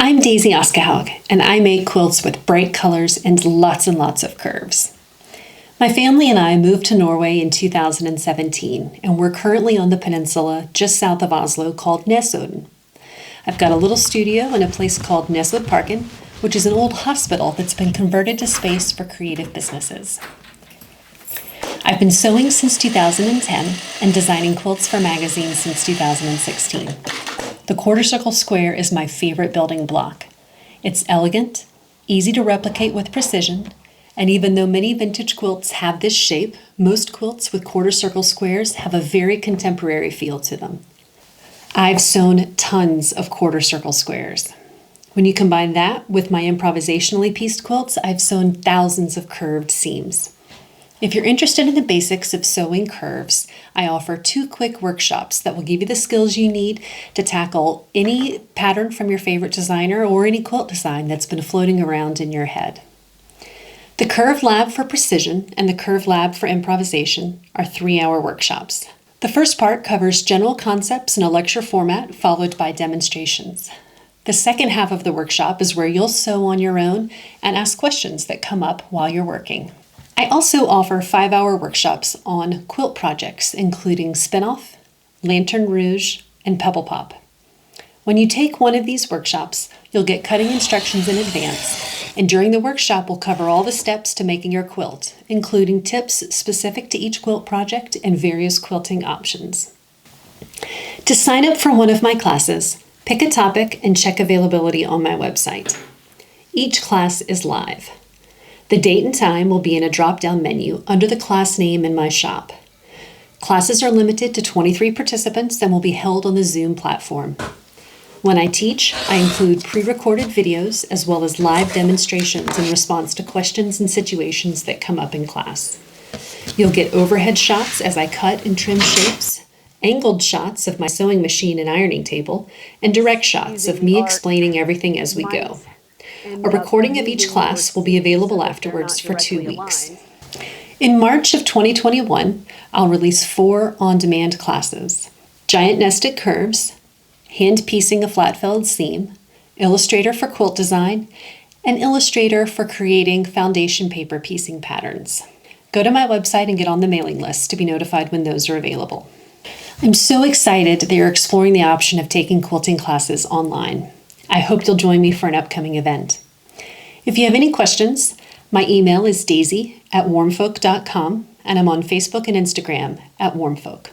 I'm Daisy Oskahaug, and I make quilts with bright colors and lots of curves. My family and I moved to Norway in 2017, and we're currently on the peninsula just south of Oslo called Nesodden. I've got a little studio in a place called Nesodparken, which is an old hospital that's been converted to space for creative businesses. I've been sewing since 2010 and designing quilts for magazines since 2016. The quarter circle square is my favorite building block. It's elegant, easy to replicate with precision, and even though many vintage quilts have this shape, most quilts with quarter circle squares have a very contemporary feel to them. I've sewn tons of quarter circle squares. When you combine that with my improvisationally pieced quilts, I've sewn thousands of curved seams. If you're interested in the basics of sewing curves, I offer 2 quick workshops that will give you the skills you need to tackle any pattern from your favorite designer or any quilt design that's been floating around in your head. The Curve Lab for Precision and the Curve Lab for Improvisation are 3-hour workshops. The first part covers general concepts in a lecture format, followed by demonstrations. The second half of the workshop is where you'll sew on your own and ask questions that come up while you're working. I also offer 5-hour workshops on quilt projects, including spin-off, lantern rouge, and pebble pop. When you take one of these workshops, you'll get cutting instructions in advance, and during the workshop we'll cover all the steps to making your quilt, including tips specific to each quilt project and various quilting options. To sign up for one of my classes, pick a topic and check availability on my website. Each class is live. The date and time will be in a drop-down menu under the class name in my shop. Classes are limited to 23 participants and will be held on the Zoom platform. When I teach, I include pre-recorded videos as well as live demonstrations in response to questions and situations that come up in class. You'll get overhead shots as I cut and trim shapes, angled shots of my sewing machine and ironing table, and direct shots of me explaining everything as we go. A recording of each class will be available afterwards for 2 weeks. In March of 2021, I'll release 4 on-demand classes: Giant Nested Curves, Hand Piecing a Flat-Felled Seam, Illustrator for Quilt Design, and Illustrator for creating foundation paper piecing patterns. Go to my website and get on the mailing list to be notified when those are available. I'm so excited that you're exploring the option of taking quilting classes online. I hope you'll join me for an upcoming event. If you have any questions, my email is daisy@warmfolk.com, and I'm on Facebook and Instagram @warmfolk.